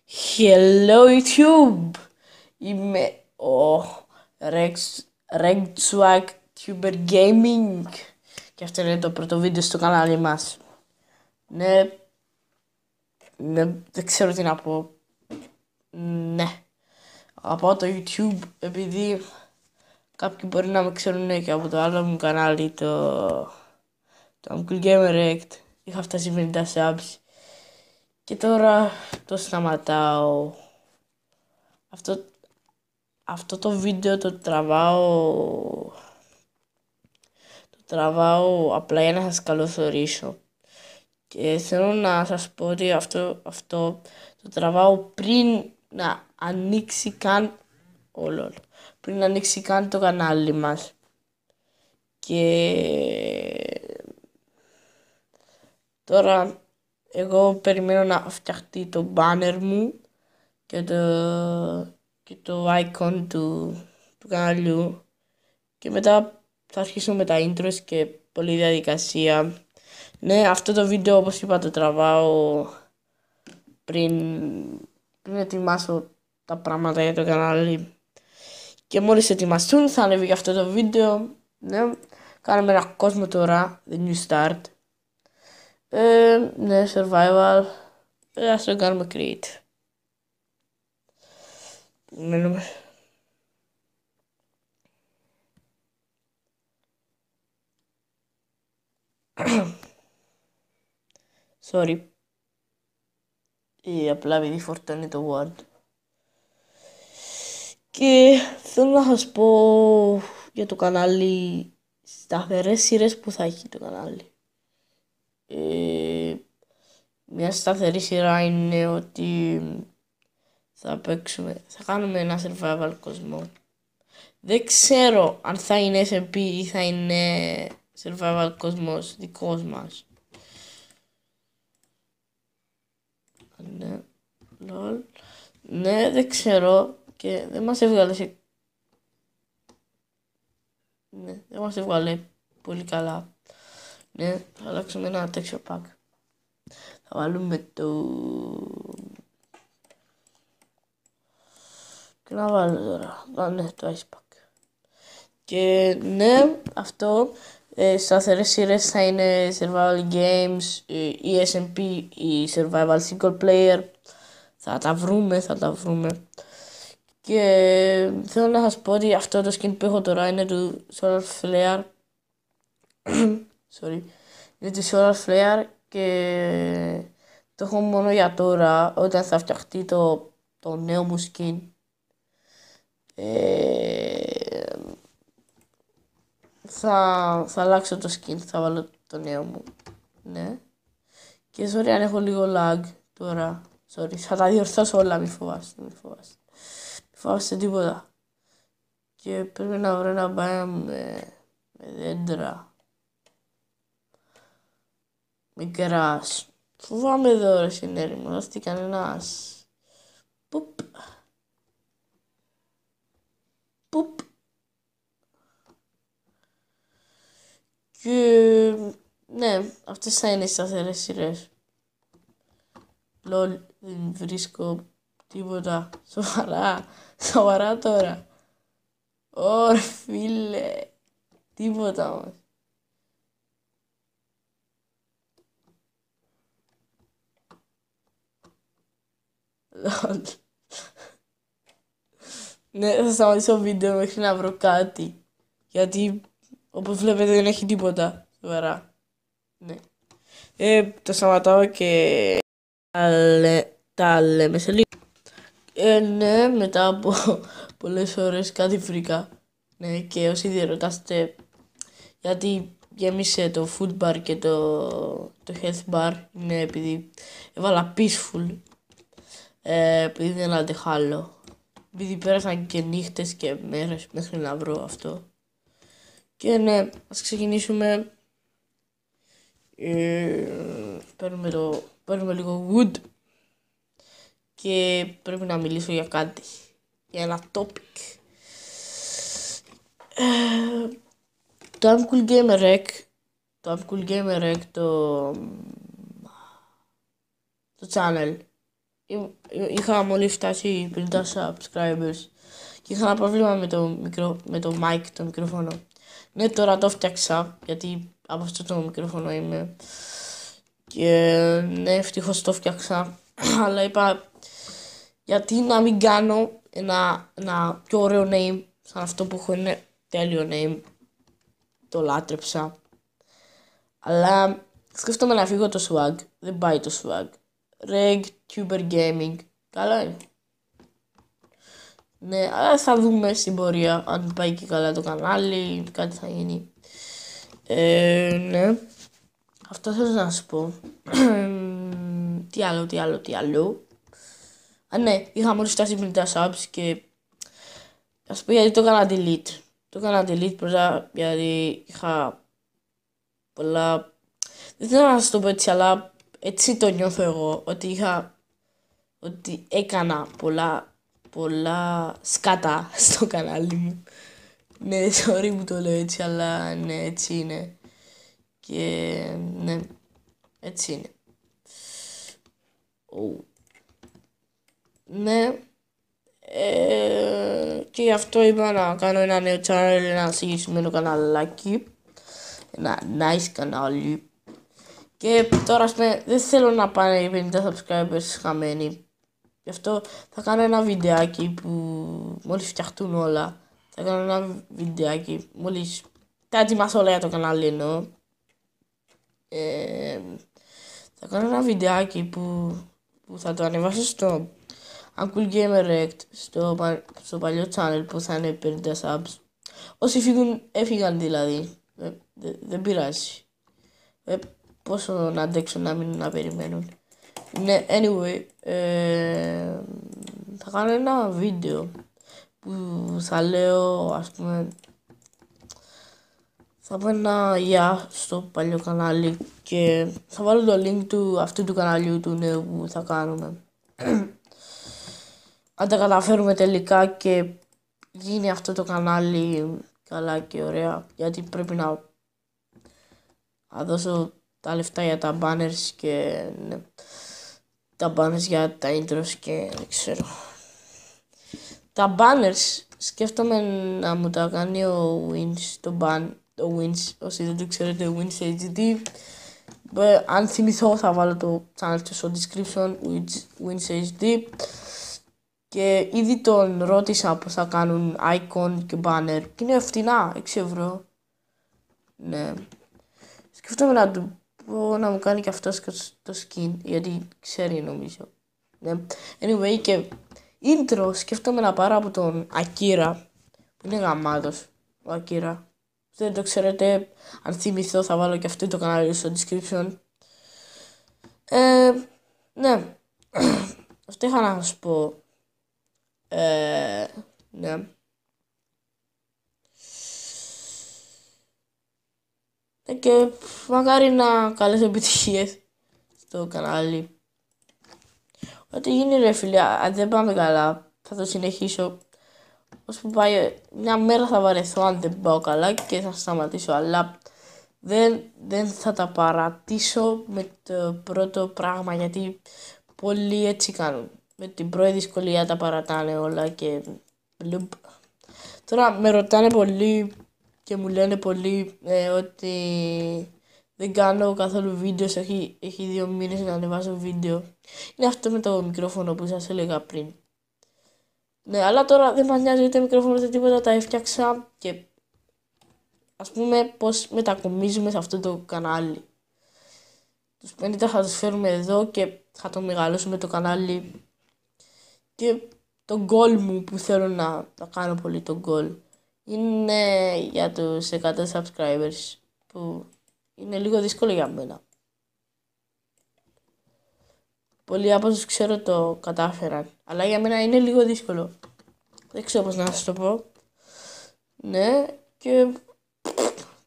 Hello YouTube! Είμαι ο Regswag Tuber Gaming και αυτό είναι το πρώτο βίντεο στο κανάλι μας. Ναι, δεν ξέρω τι να πω. Ναι, αγαπάω το YouTube επειδή κάποιοι μπορεί να με ξέρουν και από το άλλο μου κανάλι, το Uncle Gamer Act. Είχα φτάσει 50 subs και τώρα το σταματάω. Αυτό το βίντεο το τραβάω απλά για να σας καλωσορίσω. Και θέλω να σας πω ότι αυτό το τραβάω πριν να ανοίξει καν πριν να ανοίξει καν το κανάλι μας. Και τώρα εγώ περιμένω να φτιαχτεί το banner μου και το icon του καναλιού και μετά θα αρχίσουμε με τα intros και πολλή διαδικασία. Ναι, αυτό το βίντεο όπως είπα το τραβάω πριν ετοιμάσω τα πράγματα για το κανάλι και μόλις ετοιμαστούν θα ανέβει και αυτό το βίντεο. Ναι, κάνουμε ένα κόσμο τώρα, the new start. Ναι, survival, ας το κάνουμε create. Μένουμε. Sorry. Απλά επειδή φορτώνει το Word. Και θέλω να σας πω για το κανάλι, σταθερές σειρές που θα έχει το κανάλι. Μια σταθερή σειρά είναι ότι θα κάνουμε ένα survival κοσμό. Δεν ξέρω αν θα είναι SMP ή θα είναι survival κοσμός δικός μας. Ναι, lol. Ναι, δεν ξέρω και δεν μας έβγαλε Ναι, δεν μας έβγαλε πολύ καλά. Ναι, θα αλλάξουμε ένα texture pack. Θα βάλουμε και να βάλω τώρα. Ναι, το ice pack. Και ναι, αυτό σταθερές σειρές θα είναι survival games, ή SMP ή survival single player. Θα τα βρούμε. Και θέλω να σας πω ότι αυτό το skin που έχω τώρα είναι του Solar Flare. Sorry. Είναι του Solar Flare και το έχω μόνο για τώρα, όταν θα φτιαχτεί το νέο μου skin. Θα αλλάξω το skin, θα βάλω το νέο μου. Ναι. Και sorry αν έχω λίγο lag τώρα. Sorry, θα τα διορθώσω όλα, μη φοβάστε. Μη φοβάστε τίποτα. Και πρέπει να βρω ένα μπάια με δέντρα. Με γκρας. Φοβάμαι εδώ ρε συνέρημο, να έρθει κανένας. Πουπ. Και ναι, αυτές θα είναι οι σταθερές σειρές. Λολ, δεν βρίσκω τίποτα. Σοβαρά τώρα. Ωρε φίλε, τίποτα όμως. Λολ. Ναι, θα σταματήσω βίντεο μέχρι να βρω κάτι. Γιατί όπως βλέπετε δεν έχει τίποτα. Σοβαρά. Ναι. Το σταματάω και τα λέμε σε λίγο. Ναι, μετά από πολλές ώρες κάτι βρήκα. Ναι, και όσοι διερωτάστε γιατί γέμισε το food bar και το health bar, είναι επειδή έβαλα peaceful, επειδή δεν αντέχω άλλο. Επειδή πέρασαν και νύχτες και μέρες μέχρι να βρω αυτό. Και ναι, ας ξεκινήσουμε. Παίρνουμε λίγο wood και πρέπει να μιλήσω για κάτι, για ένα topic. Το Uncle Gamer Egg, το channel είχα μόλις φτάσει 50 subscribers και είχα ένα πρόβλημα με το mic, το μικρόφωνο. Ναι, τώρα το φτιάξα, γιατί από αυτό το μικρόφωνο είμαι. Και ναι, ευτυχώς το φτιάξα. Αλλά είπα, γιατί να μην κάνω ένα πιο ωραίο name, σαν αυτό που έχω, είναι τέλειο name. Το λάτρεψα. Αλλά σκέφτομαι να φύγω το swag. Δεν πάει το swag. Reg Tuber Gaming. Καλά είναι. Ναι, αλλά θα δούμε στην πορεία αν πάει και καλά το κανάλι, κάτι θα γίνει. Ναι. Αυτό θέλω να σου πω. Τι άλλο. Α, ναι, είχα μόλις φτάσει 50 subs και θα σου πω γιατί το έκανα delete. Το έκανα delete πρώτα γιατί είχα πολλά... Δεν θέλω να σας το πω έτσι, αλλά έτσι το νιώθω εγώ, ότι έκανα πολλά σκάτα στο κανάλι μου. Ναι, sorry που το λέω έτσι, αλλά ναι, έτσι είναι. Και ναι, έτσι είναι. Ναι. Και γι' αυτό είπα να κάνω ένα νέο channel, ένα συγκεκριμένο καναλάκι. Ένα nice κανάλι. Και τώρα δεν θέλω να πάνε οι 50 subscribers χαμένοι. Γι' αυτό θα κάνω ένα βιντεάκι που μόλις φτιαχτούν όλα. Θα κάνω ένα βιντεάκι μόλις τα ετοιμάσω όλα για το κανάλι εννοώ. Θα κάνω ένα βιντεάκι που θα το ανεβάσω στο Uncle Gamer Rect, στο παλιό channel που θα είναι 50 subs. Όσοι έφυγαν δηλαδή. Δεν πειράζει. Πόσο να αντέξουν να μείνουν να περιμένουν. Ναι, anyway, θα κάνω ένα βίντεο που θα λέω, ας πούμε, θα πω ένα γεια στο παλιό κανάλι και θα βάλω το link του αυτού του καναλιού του νέου που θα κάνουμε. Αν τα καταφέρουμε τελικά και γίνει αυτό το κανάλι καλά και ωραία, γιατί πρέπει να δώσω τα λεφτά για τα banners και ναι, τα banners για τα intros και δεν ξέρω. Τα banners σκέφτομαι να μου τα κάνει ο Wins, το Wins, όσοι δεν το ξέρετε, ο Wins HD. Αν θυμηθώ θα βάλω το channel του στο description, Wins HD. Και ήδη τον ρώτησα πως θα κάνουν icon και banner και είναι φτηνά, 6 ευρώ. Ναι. Σκέφτομαι να του πω να μου κάνει και αυτός το skin, γιατί ξέρει νομίζω. Ναι. Anyway, και intro σκέφτομαι να πάρω από τον Akira, που είναι γαμάτος ο Akira. Δεν το ξέρετε, αν θυμηθώ θα βάλω και αυτό το κανάλι στο description. Ναι. Αυτό είχα να σας πω. Ναι. Και μακάρι να καλές επιτυχίες στο κανάλι. Ό,τι γίνει ρε φίλε, αν δεν πάμε καλά θα το συνεχίσω. Ώσπου πάει, μια μέρα θα βαρεθώ αν δεν πάω καλά και θα σταματήσω. Αλλά δεν θα τα παρατήσω με το πρώτο πράγμα, γιατί πολλοί έτσι κάνουν. Με την πρώτη δυσκολία τα παρατάνε όλα και μπλουπ. Τώρα με ρωτάνε πολλοί και μου λένε πολλοί ότι δεν κάνω καθόλου βίντεο, έχει 2 μήνες να ανεβάσω βίντεο. Είναι αυτό με το μικρόφωνο που σας έλεγα πριν. Ναι, αλλά τώρα δεν μας νοιάζει ούτε μικρόφωνο ούτε τίποτα, τα έφτιαξα και ας πούμε πως μετακομίζουμε σε αυτό το κανάλι. Τους 50 θα τους φέρουμε εδώ και θα το μεγαλώσουμε το κανάλι. Και το goal μου που θέλω να κάνω πολύ, το goal, είναι για τους 100 subscribers, που είναι λίγο δύσκολο για μένα. Πολλοί από όσους ξέρω το κατάφεραν, αλλά για μένα είναι λίγο δύσκολο. Δεν ξέρω πώς να σας το πω. Ναι, και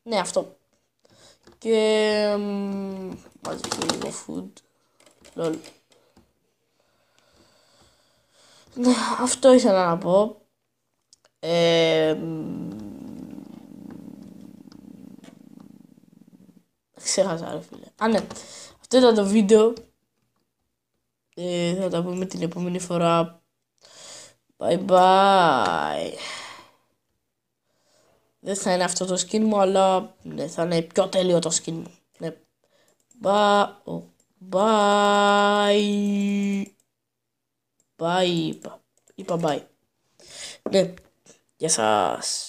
ναι, αυτό. Και μαζί και λίγο food. Lol. Ναι, αυτό ήθελα να πω. Ξέχασα ρε φίλε. Α, ναι. Αυτό ήταν το βίντεο. Θα τα πούμε την επόμενη φορά. Bye bye. Δεν θα είναι αυτό το skin μου, αλλά ναι, θα είναι πιο τέλειο το skin μου. Ναι. Bye. Bye. Bye. Είπα bye. Ναι. Γεια σας.